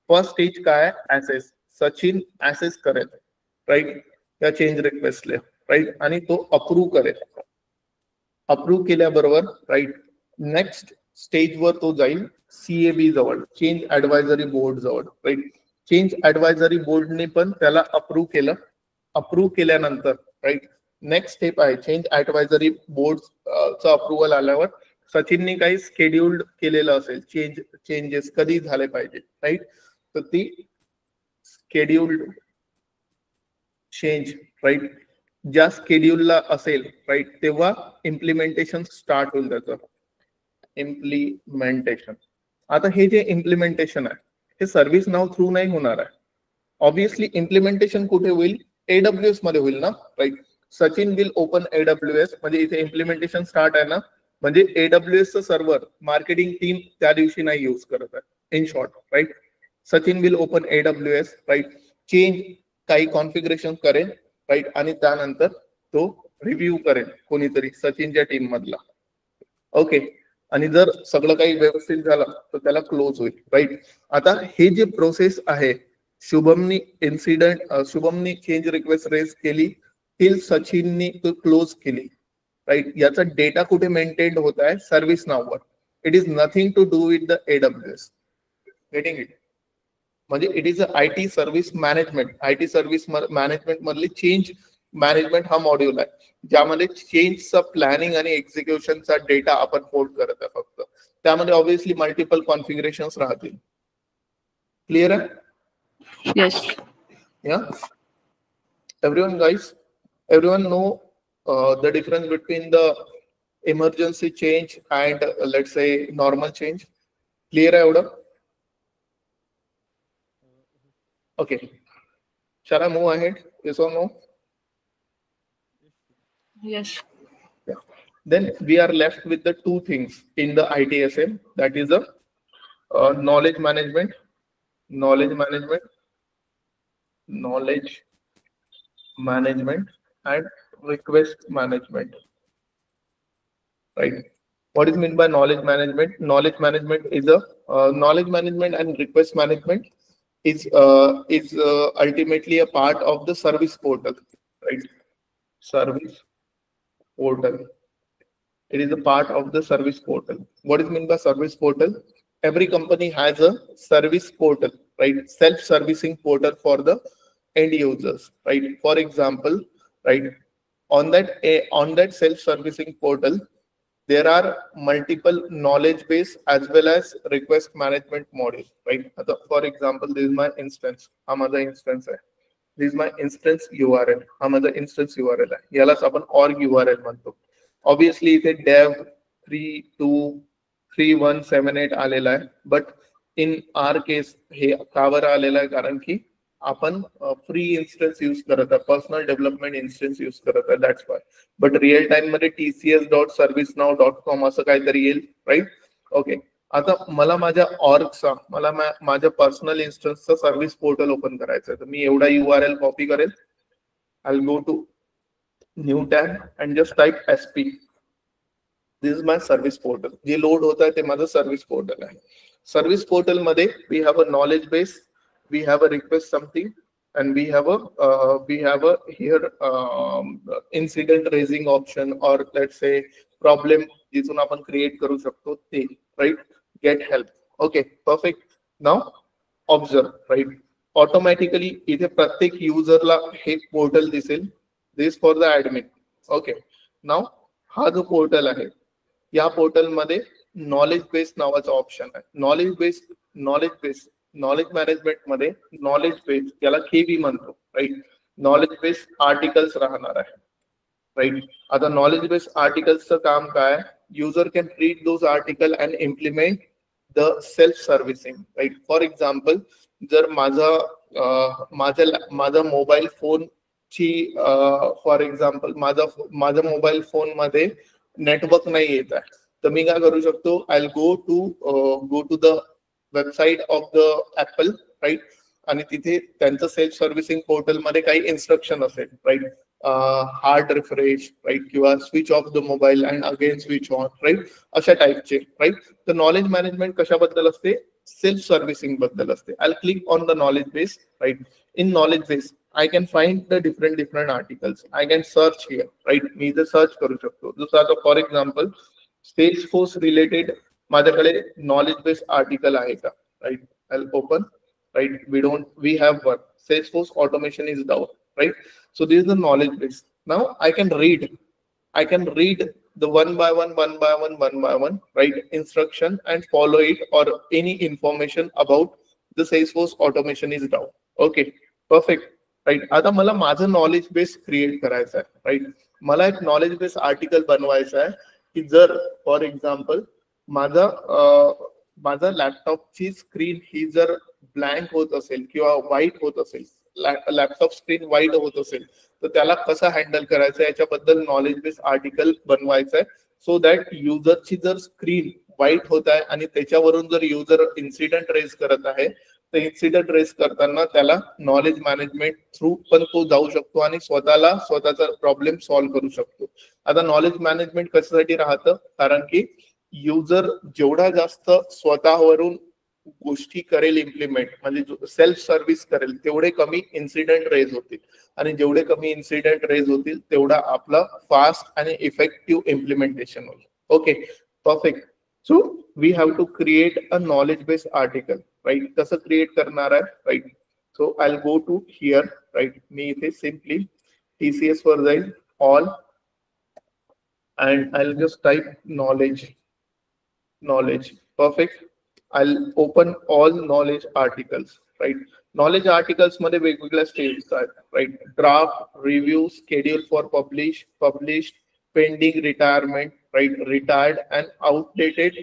फर्स्ट स्टेज काय आहे? ऍसेस. सचिन ऍसेस करेल, राईट, त्या चेंज रिक्वेस्टला, राईट, आणि तो अप्रूव्ह करेल. अप्रूव्ह केल्याबरोबर, राईट, नेक्स्ट स्टेजवर तो जाईल CAB जवळ, चेंज ऍडवायझरी बोर्ड जवळ, राईट. चेंज ऍडवायझरी बोर्डने पण त्याला अप्रूव्ह केलं. अप्रूव्ह केल्यानंतर, राईट, नेक्स्ट स्टेप आहे चेंज ऍडवायझरी बोर्ड चा अप्रुव्हल आल्यावर सचिनने काही स्केड्युल्ड केलेलं असेल चेंजेस कधी झाले पाहिजे, राईट. तर ती स्केड्युल्ड चेंज, राईट, ज्या स्केड्युलला असेल, राईट, तेव्हा इम्प्लिमेंटेशन स्टार्ट होईल त्याचं. इम्प्लिमेंटेशन. आता हे जे इम्प्लिमेंटेशन आहे हे सर्व्हिस नाव थ्रू नाही होणार आहे. ऑब्विसली इम्प्लिमेंटेशन कुठे होईल? AWS मध्ये होईल ना, right. Sachin will open AWS, म्हणजे इथे इम्प्लिमेंटेशन स्टार्ट आहे ना, म्हणजे AWS चं सर्व्हर मार्केटिंग टीम त्या दिवशी नाही यूज करत आहे, in short, right. Sachin will open AWS, right, change काही कॉन्फिगरेशन करेल, राईट, आणि त्यानंतर तो रिव्ह्यू करेल कोणीतरी सचिनच्या टीम मधला. ओके, आणि जर सगळं काही व्यवस्थित झालं तर त्याला क्लोज होईल, राईट. आता हे जे प्रोसेस आहे, शुभमनी शुभमनी चेंज रिक्वेस्ट रेज केली, टिल सचिननी तो क्लोज केली, राईट. याचा डेटा कुठे मेंटेन होत आहे? सर्व्हिस नाववर. It is nothing to do with the AWS. Getting it? म्हणजे it is a IT service management. IT service management मधली चेंज मॅनेजमेंट हा मॉड्यूल आहे, ज्यामध्ये चेंजचा प्लॅनिंग आणि एक्झिक्युशनचा डेटा आपण होल्ड करत आहे फक्त. त्यामध्ये ऑब्व्हियसली मल्टिपल कॉन्फिगरेशन्स राहतील. क्लिअर आहे? Yes. Yeah, everyone guys, everyone know the difference between the emergency change and let's say normal change. Clear आहे एवढं? Okay, shall I move ahead? Yes or no? Yes. Yeah. Then we are left with the two things in the ITSM, that is the knowledge management and request management, right. What is meant by knowledge management? Knowledge management is a knowledge management and request management is ultimately a part of the service portal, right. Service portal, it is a part of the service portal. What is meant by service portal? Every company has a service portal, right, self-servicing portal for the end users, right. For example, right, on that self-servicing portal there are multiple knowledge base as well as request management module, right. For example, this is my instance, हा माझा instance आहे. This is my instance URL, हा माझा instance URL आहे, यालाच आपण org URL म्हणतो. Obviously इथे dev 3.2.3.1.7.8 आलेला आहे, but in our case हे का बरं आलेला आहे? कारण की आपण फ्री इन्स्टन्स यूज करत आहे, पर्सनल डेव्हलपमेंट इन्स्टन्स यूज करत आहे, that's why. But real time मध्ये tcs.servicenow.com असं काहीतरी येईल, राईट. ओके, आता मला माझ्या ऑर्गचा, मला माझ्या पर्सनल इन्स्टन्सचा सर्व्हिस पोर्टल ओपन करायचं आहे, तर मी एवढा URL कॉपी करेल. I will go to new tab and just type SP. This is my service portal. जे लोड होत आहे ते माझं सर्व्हिस पोर्टल आहे. सर्व्हिस पोर्टल मध्ये we have a knowledge base, we have a request something, and we have a here incident raising option, or let's say problem जिथून आपण create करू शकतो ते, right. Get help. Okay, perfect. Now observe, right. Automatically इथे प्रत्येक युजरला हे portal दिसेल. This for the admin. Okay, now हा जो पोर्टल आहे या पोर्टल मध्ये नॉलेज बेस नावाचा ऑप्शन आहे. नॉलेज मॅनेजमेंट मध्ये नॉलेज बेस, याला केबी म्हणतो, राईट. नॉलेज बेस आर्टिकल्स राहणार आहे, राईट. आता नॉलेज बेस आर्टिकल्सचं काम काय? User can read those article and implement the self servicing, right. For example, जर माझा मोबाईल फोन ची फॉर एक्झाम्पल माझा मोबाईल फोन मध्ये नेटवर्क नाही येत आहे, तर मी काय करू शकतो? I go to the website of the Apple, right. आणि तिथे त्यांचं सेल्फ सर्व्हिसिंग पोर्टल मध्ये काही इन्स्ट्रक्शन असेल, राईट. हार्ड रिफ्रेश, राईट, किंवा switch off the mobile and again switch on, right, अशा टाईपचे, राईट. तर नॉलेज मॅनेजमेंट कशाबद्दल असते? सेल्फ सर्व्हिसिंग बद्दल असते. I click on the knowledge base, right. In knowledge base I can find the different articles. I can search here, right. मी इथे search करू शकतो. जसं आता फॉर एक्झाम्पल Salesforce रिलेटेड माझ्याकडे नॉलेज बेस आर्टिकल आहे का, right. I'll open, right. We have one. Salesforce automation is down, right. So this is the knowledge base. Now I can read the one by one, right, instruction and follow it, or any information about the Salesforce automation is down. Okay, perfect. Right. आता मला माझं knowledge base create करायचं आहे, right. मला एक knowledge base article बनवायचं आहे की जर फॉर एक्झाम्पल माझा लॅपटॉपची स्क्रीन ही जर ब्लँक होत असेल किंवा व्हाईट होत असेल, लॅपटॉप स्क्रीन व्हाईट होत असेल, तर त्याला कसं हँडल करायचं याच्याबद्दल नॉलेज बेस आर्टिकल बनवायचं आहे. सो दॅट युजरची जर स्क्रीन व्हाईट होत आहे आणि त्याच्यावरून जर युजर इन्सिडेंट रेज करत आहे, तर इन्सिडेंट रेस करताना त्याला नॉलेज मॅनेजमेंट थ्रू पण तो जाऊ शकतो आणि स्वतःचा प्रॉब्लेम सॉल्व्ह करू शकतो. आता नॉलेज मॅनेजमेंट कशासाठी राहतं? कारण की युजर जेवढा जास्त स्वतःवरून गोष्टी करेल इम्प्लिमेंट, म्हणजे सेल्फ सर्व्हिस करेल, तेवढे कमी इन्सिडेंट रेज होतील, आणि जेवढे कमी इन्सिडेंट रेज होतील तेवढा आपला फास्ट आणि इफेक्टिव्ह इम्प्लिमेंटेशन होईल. Okay, perfect. So we have to create a knowledge base article, right. कसं क्रिएट करणार आहे, right. So I'll go to here, right. मी इथे simply TCS वर जाईल, all, and I'll just type knowledge, perfect. I'll open all knowledge articles, right. Knowledge articles मध्ये वेगवेगळ्या stage आहेत, right. Draft, review, schedule for published, pending retirement, right, retired and outdated,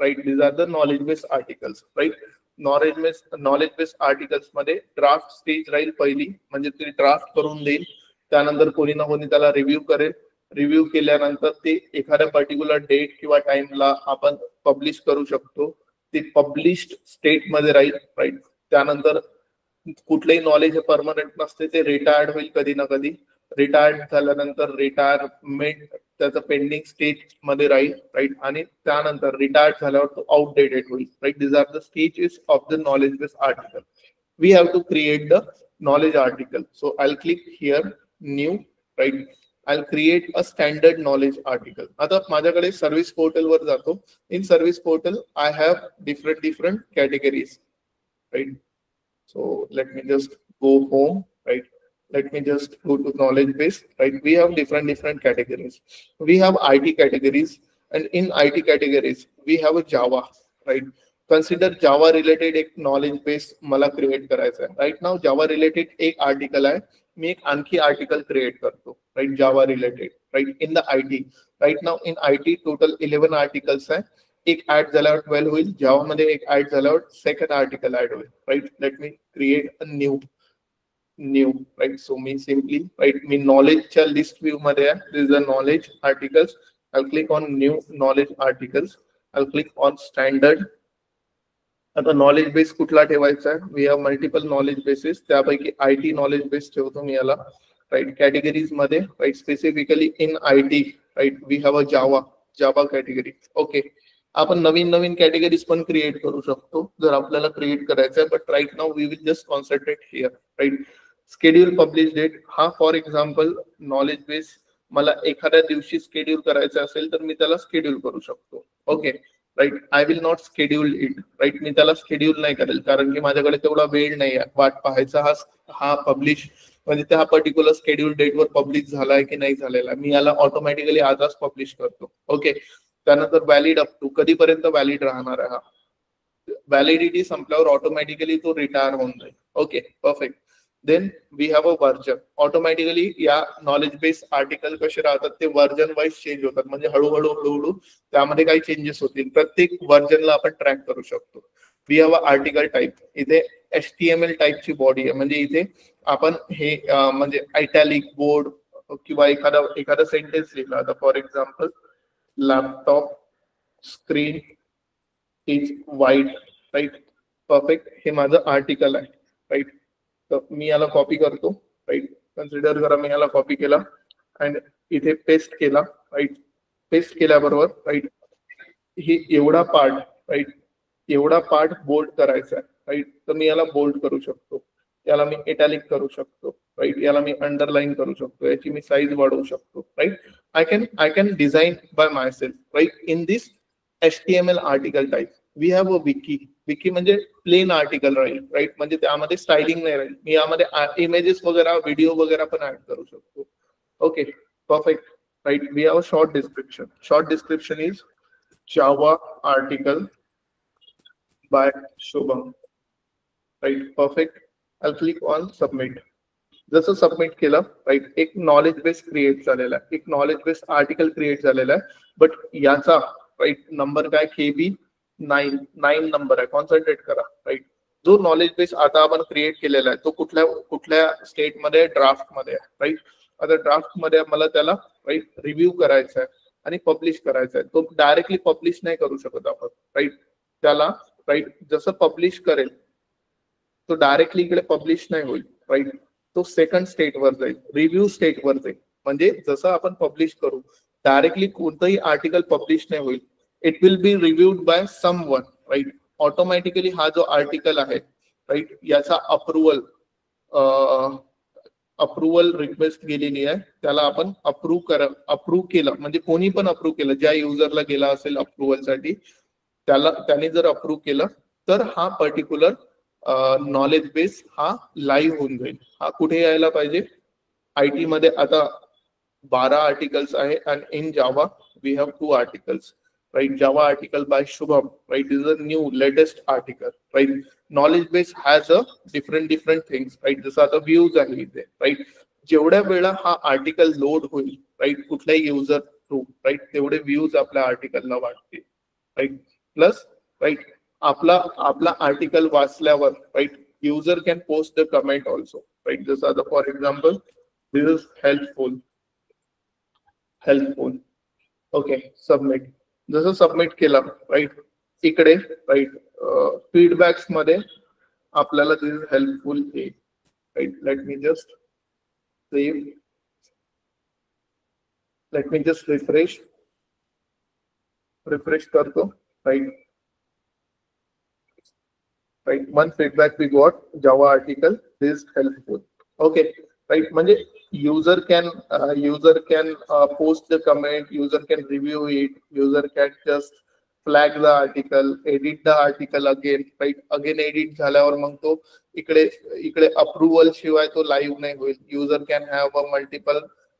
right. These are the knowledge base articles, right. knowledge base articles मध्ये draft stage राहील पहिली, म्हणजे ते draft करून देईल, त्यानंतर कोणी ना कोणी त्याला रिव्ह्यू करेल. रिव्ह्यू केल्यानंतर ते एखाद्या पर्टिक्युलर डेट किंवा टाइमला आपण पब्लिश करू शकतो. ते पब्लिश्ड स्टेट मध्ये राहील, राईट. त्यानंतर कुठलंही नॉलेज हे परमनंट नसते, ते रिटायर्ड होईल कधी ना कधी. रिटायर्ड झाल्यानंतर रिटायरमेंट त्याचं पेंडिंग स्टेज मध्ये राहील, राईट. आणि त्यानंतर रिटायर्ड झाल्यावर तो आउटडेटेड होईल, right. This are the stages of the knowledge base article. We have to create the knowledge article. So I click here, new, right. I'll create a standard knowledge article. आता माझ्याकडे service portal वर जातो. In service portal I have different categories, right. So let me just go home, right. Let me just go to knowledge base, right. We have different categories. We have IT categories, and in IT categories we have a Java, right. Consider Java related एक knowledge base मला create करायचा आहे. Right now Java related एक article आहे, मी एक आणखी article create करतो, right. Java related, right, in the IT. Right now in IT total 11 articles आहे. एक ऍड झाल्यावर 12 होईल. Java मध्ये एक ऍड झाल्यावर सेकंड आर्टिकल ऍड होईल, right. Let me create a new, right. So मी सिम्पली, राईट, मी नॉलेजच्या लिस्ट व्ह्यू मध्ये आहे. This is the knowledge articles. I'll click on new knowledge articles. I'll click on standard. आता knowledge base कुठला ठेवायचा आहे? We have multiple knowledge bases, त्यापैकी IT नॉलेज बेस ठेवतो मी याला, राईट. कॅटेगरीज मध्ये, right, specifically in IT, right, we have a Java, Java category. Okay, आपण नवीन नवीन कॅटेगरीज पण क्रिएट करू शकतो जर आपल्याला क्रिएट करायचं आहे. But right now we will just concentrate here. Right, schedule publish date हा फॉर एक्झाम्पल नॉलेज बेस मला एखाद्या दिवशी स्केड्यूल करायचं असेल तर मी त्याला स्केड्यूल करू शकतो. Okay right, I will not schedule it. Right, मी त्याला स्केड्यूल नाही करेल कारण की माझ्याकडे तेवढा वेळ नाही आहे वाट पाहायचा हा पब्लिश म्हणजे त्या पर्टिक्युलर स्केड्यूल डेटवर पब्लिश झालाय की नाही झालेला. मी याला ऑटोमॅटिकली आजच पब्लिश करतो. ओके, त्यानंतर व्हॅलिड अप टू कधीपर्यंत व्हॅलिड राहणार आहे हा. व्हॅलिडिटी संपल्यावर ऑटोमॅटिकली तो रिटायर होऊन जाईल. Okay perfect. Then we have a version. Automatically या नॉलेज बेस आर्टिकल कसे राहतात ते व्हर्जन वाईज चेंज होतात म्हणजे हळूहळू त्यामध्ये काही चेंजेस होतील. प्रत्येक व्हर्जनला आपण ट्रॅक करू शकतो. We have a article type. इथे HTML टाईपची बॉडी आहे म्हणजे इथे आपण हे म्हणजे आयटॅलिक बोर्ड किंवा एखादा सेंटेन्स लिहिला आता for example laptop screen is white. Right perfect, हे माझं आर्टिकल आहे. राईट, तर मी याला कॉपी करतो. राईट, कन्सिडर करा मी याला कॉपी केला अँड इथे पेस्ट केला. राईट, पेस्ट केल्याबरोबर राईट ही एवढा पार्ट राईट एवढा पार्ट बोल्ड करायचा आहे. राईट, तर मी याला बोल्ड करू शकतो, याला मी इटॅलिक करू शकतो. राईट, याला मी अंडरलाईन करू शकतो, याची मी साईज वाढवू शकतो. Right, I can design by my self. Right, in this HTML article type we have a wiki. Wiki म्हणजे प्लेन आर्टिकल राहील. राईट, म्हणजे त्यामध्ये स्टायलिंग नाही राहील. मी यामध्ये इमेजेस वगैरे व्हिडिओ वगैरे पण ऍड करू शकतो. Okay perfect. Right, we have a short description. Short description is Java article by Shubham. Right perfect. I'll click on submit. जसं सबमिट केलं राईट एक नॉलेज बेस क्रिएट झालेला आहे, एक नॉलेज बेस आर्टिकल क्रिएट झालेला आहे. बट याचा राईट नंबर काय KB9 नंबर आहे. कॉन्सन्ट्रेट करा. राईट, जो नॉलेज बेस आता आपण क्रिएट केलेला आहे तो कुठल्या स्टेटमध्ये ड्राफ्ट मध्ये आहे. राईट, आता ड्राफ्ट मध्ये मला त्याला राईट रिव्ह्यू करायचा आहे आणि पब्लिश करायचा आहे. तो डायरेक्टली पब्लिश नाही करू शकत आपण. राईट, त्याला राईट जसं पब्लिश करेल तो डायरेक्टली इकडे पब्लिश नाही होईल. राईट, तो सेकंड स्टेटवर जाईल, रिव्ह्यू स्टेटवर जाईल. म्हणजे जसं आपण पब्लिश करू डायरेक्टली कोणतंही आर्टिकल पब्लिश नाही होईल. It will be reviewed by someone. Right, automatically हा जो आर्टिकल आहे राईट याचा अप्रुव्हल रिक्वेस्ट गेलेली आहे, त्याला आपण अप्रूव्ह केलं म्हणजे कोणी पण अप्रूव्ह केलं, ज्या युजरला गेला असेल अप्रुव्हलसाठी त्याने जर अप्रूव्ह केलं तर हा पर्टिक्युलर नॉलेज बेस हा लाईव्ह होऊन जाईल. हा कुठे यायला पाहिजे, IT मध्ये आता 12 आर्टिकल्स आहे and in Java we have 2 articles. Right, Java article by Shubham right is a new latest article. Right, knowledge base has a different things. Right, जसं आता व्ह्यूज आहे इथे. राईट, जेवढ्या वेळा हा आर्टिकल लोड होईल राईट कुठल्याही युजर थ्रू राईट तेवढे व्ह्यूज आपल्या आर्टिकलला वाढतील. राईट, प्लस राईट आपला आर्टिकल वाचल्यावर right user can post the comment also. Right, जसं आता for example this is helpful. Okay submit. जसं सबमिट केलं राईट इकडे राईट फीडबॅक्स मध्ये आपल्याला दिस इज हेल्पफुल येईल. Right, let me just refresh करतो. Right, one feedback we got, Java article is helpful. Okay, right, म्हणजे user can post the comment, user can review it, user can just flag the article, edit the article again. Right, again edit झाल्यावर मग तो इकडे approval शिवाय तो live नाही होईल. User can have a multiple.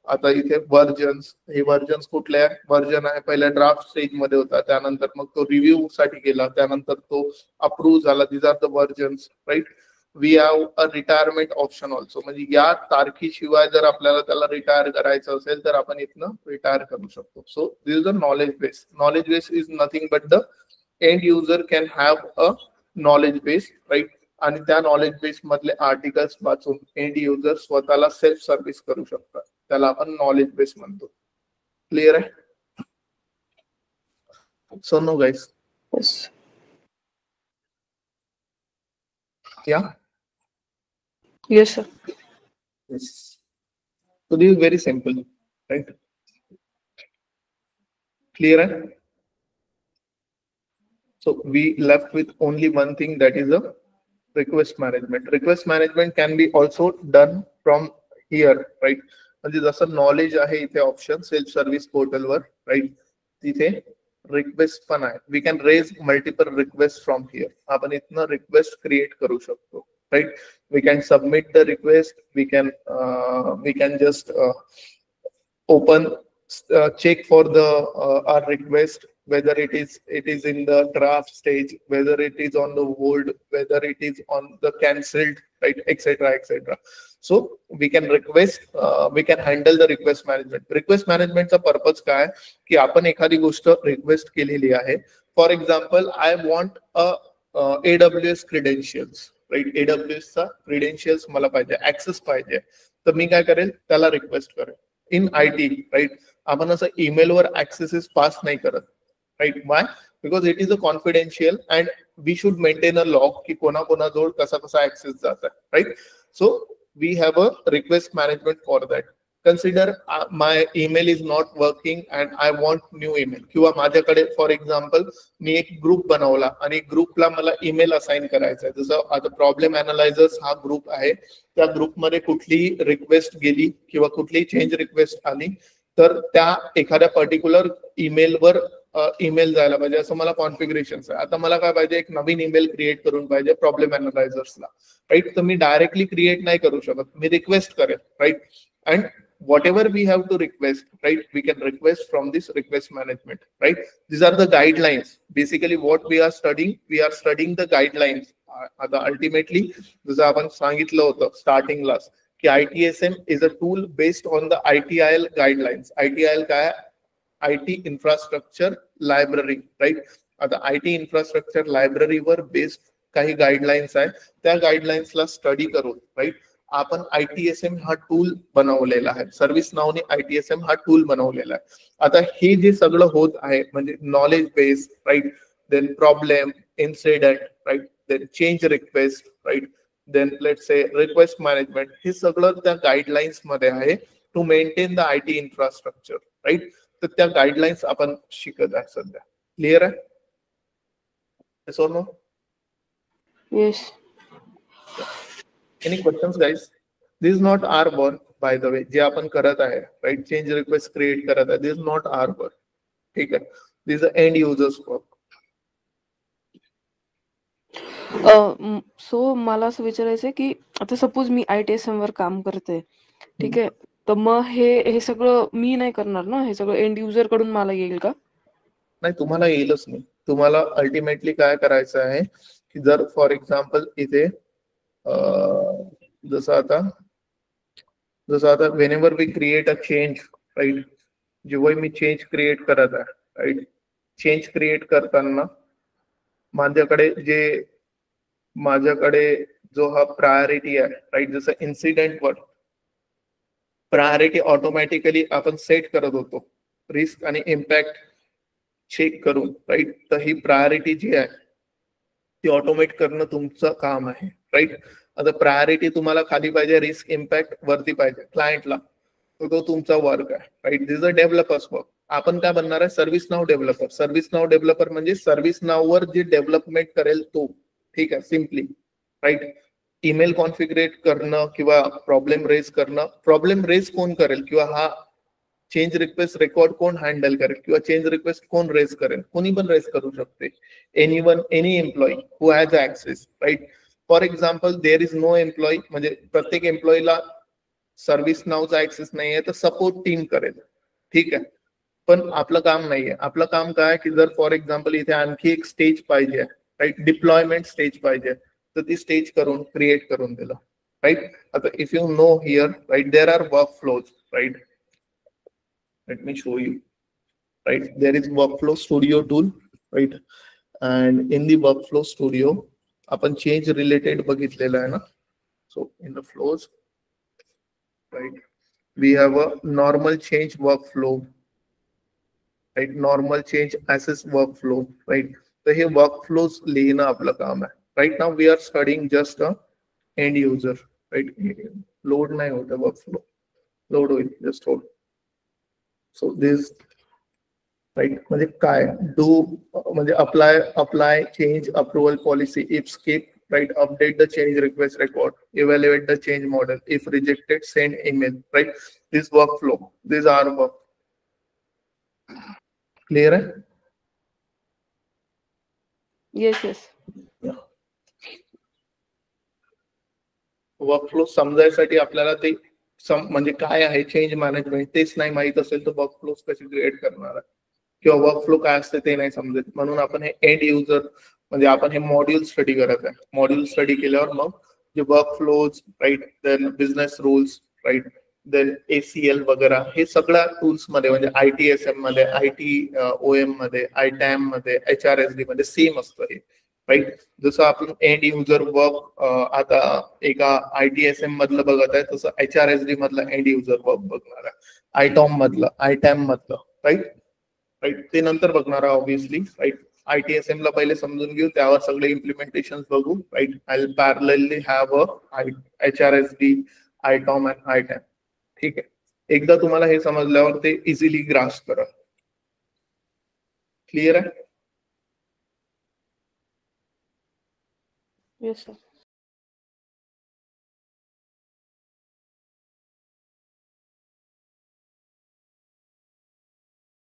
आता इथे वर्जन्स, हे वर्जन्स कुठले वर्जन आहे, पहिल्या ड्राफ्ट स्टेज मध्ये होता, त्यानंतर मग तो रिव्ह्यू साठी गेला, त्यानंतर तो अप्रूव्ह झाला. These are the versions. Right, we have a retirement option also. म्हणजे या तारखेशिवाय जर आपल्याला त्याला रिटायर करायचं असेल तर आपण इथनं रिटायर करू शकतो. So this is a knowledge base. Knowledge base is nothing but the end user can have a knowledge base. Right, आणि त्या नॉलेज बेस मधले आर्टिकल्स वाचून एंड युजर स्वतःला सेल्फ सर्व्हिस करू शकतात. त्याला आपण नॉलेज बेस म्हणतो. क्लिअर आहे? So no guys. Yeah. Yes sir. Yes. So this is very simple, right? Clear आहे? So we left with only one thing, that is a request management. Request management can be also done from here, right? म्हणजे जसं knowledge आहे इथे option self service portal वर, right, तिथे request पण आहे. We can raise multiple request from here. आपण इथनं रिक्वेस्ट क्रिएट करू शकतो, right. We can submit the request. We can just open, check for the our request, whether it is in the draft stage, whether it is on the hold, whether it is on the cancelled, right, etc. So we can request, we can handle the request management. Request management चा purpose काय की आपण एखादी गोष्ट request केलेली आहे. For example, I want AWS credentials, right. AWS चा credentials मला पाहिजे, ऍक्सेस पाहिजे. तर मी काय करेल, त्याला रिक्वेस्ट करेल. इन IT, राईट, आपण असं ईमेलवर ऍक्सेसेस पास नाही करत, right. Why? Because it is a confidential and we should maintain a log की कोणाकोणाजवळ कसा ऍक्सेस जात आहे, right. So we have a request management for that. Consider my email is not working and I want new email. किंवा माझ्याकडे for example मी एक group बनवला आणि ग्रुपला मला ईमेल असाइन करायचा आहे. जसं आता प्रॉब्लेम अनालायझर्स हा ग्रुप आहे, त्या ग्रुपमध्ये कुठलीही रिक्वेस्ट गेली किंवा कुठलीही चेंज रिक्वेस्ट आली तर त्या एखाद्या पर्टिक्युलर ईमेलवर ईमेल जायला पाहिजे, असं मला कॉन्फिगरेशन आहे. आता मला काय पाहिजे, एक नवीन ईमेल क्रिएट करून पाहिजे प्रॉब्लेम अनालायझर्सला, राईट. तर मी डायरेक्टली क्रिएट नाही करू शकत, मी रिक्वेस्ट करेल, right. And whatever we have to request, right, we can request from this request management, right. These are the guidelines. Basically what we are studying the guidelines. आता ultimately जसं आपण सांगितलं होतं स्टार्टिंगला की ITSM is a tool based on the ITIL guidelines. ITIL काय? IT infrastructure library, right. आता IT infrastructure library वर बेस्ड काही गाईडलाईन्स आहेत. त्या गाईडलाईन्सला स्टडी करून, राईट, आपण ITSM हा टूल बनवलेला आहे. सर्व्हिस नावने ITSM हा टूल बनवलेला आहे. आता हे जे सगळं होत आहे म्हणजे knowledge base, right, then problem, incident, right, then change request, right, then let's say request management, हे सगळं त्या गाईडलाईन्स मध्ये आहे to maintain the IT infrastructure, right. तर त्या गाईडलाईन्स आपण शिकत आहे सध्या. क्लिअर आहे? Yes or no? Yes. Any questions, guys? This is not our work, by the way. जे आपण करत आहे, right, change request create करत आहे, this is not our work. ठीक आहे, this is the end users work. So मला असं विचारायचं आहे की आता सपोज मी ITSM वर काम करते, ठीक आहे, तर मग हे सगळं मी नाही करणार ना, हे सगळं एंड युजर कडून मला येईल का? नाही, तुम्हाला येईलच नाही. तुम्हाला अल्टिमेटली काय करायचं आहे की जर फॉर एक्झाम्पल इथे जसं आता whenever we create a change, right, जेव्हा मी चेंज क्रिएट करत आहे, राईट, चेंज क्रिएट करताना माझ्याकडे जो हा प्रायोरिटी आहे, राईट, जसं इन्सिडेंट वर प्रायोरिटी ऑटोमॅटिकली आपण सेट करत होतो रिस्क आणि इम्पॅक्ट चेक करून, राईट. तर ही प्रायोरिटी जी आहे ती ऑटोमेट करणं तुमचं काम आहे, राईट. आता प्रायोरिटी तुम्हाला खाली पाहिजे, रिस्क इम्पॅक्ट वरती पाहिजे क्लायंटला, तो तुमचा वर्क आहे, right. This a developers work. आपण काय बनणार आहे, ServiceNow developer. ServiceNow developer म्हणजे सर्व्हिस नाववर जे डेव्हलपमेंट करेल तो, ठीक आहे, सिम्पली, राईट. ईमेल कॉन्फिगरेट करणं किंवा प्रॉब्लेम रेज करणं, प्रॉब्लेम रेज कोण करेल किंवा हा चेंज रिक्वेस्ट रेकॉर्ड कोण हँडल करेल किंवा चेंज रिक्वेस्ट कोण रेज करेल, कोणी पण रेज करू शकते. Any employee who has access, right. For example there is no employee, म्हणजे प्रत्येक एम्प्लॉईला सर्व्हिस नावचा ऍक्सेस नाहीये तर सपोर्ट टीम करेल, ठीक आहे. पण आपलं काम नाहीये. आपलं काम काय की जर फॉर एक्झाम्पल इथे आणखी एक स्टेज पाहिजे, राईट, डिप्लॉयमेंट स्टेज पाहिजे, तर ती स्टेज करून क्रिएट करून दिलं, राईट. आता if you know here, right, there are workflows, right. Let me show you, right. There is workflow studio tool, right, and in the workflow studio आपण change related बघितलेला आहे ना. So in the flows, right, we have a normal change workflow, right, normal change access workflow, right. तर हे workflows लिहिणं आपलं काम आहे. Right now we are studying just a end user, right. Load नाही होत workflow, load होईल, just hold. So this right. म्हणजे काय डू म्हणजे apply change approval policy, if skip, right, update the change request record, evaluate the change model, if rejected send email, right. This workflow, these are work. Clear hai? Yes. Workflow समजायसाठी आपल्याला ते म्हणजे काय आहे change management तेच नाही माहित असेल तर वर्कफ्लो कशी क्रिएट करणार आहे किंवा वर्कफ्लो काय असते ते नाही समजेल. म्हणून आपण हे एंड युजर म्हणजे आपण हे मॉड्यूल स्टडी करत आहे. मॉड्यूल स्टडी केल्यावर मग जे workflows, right, then business rules, right, then ACL वगैरे हे सगळ्या टूल्स मध्ये म्हणजे ITSM मध्ये, ITOM मध्ये, ITAM मध्ये, HRSD मध्ये सेम असतं हे, राईट. जसं आपण एंड युजर वर्क आता एका ITSM मधलं बघत आहे तसं HRSD मधलं एंड युजर वर्क बघणार आहे, ITOM मधलं, ITAM मधलं, राईट. ते नंतर बघणार आहे ऑब्विसली, राईट. ITSM ला पहिले समजून घेऊ, त्यावर सगळे इम्प्लिमेंटेशन बघू, right. I will parallelly have a HRSD, ITOM and ITAM. ठीक आहे. एकदा तुम्हाला हे समजल्यावर ते इझिली ग्रास्प करा. क्लिअर आहे? Yes, sir.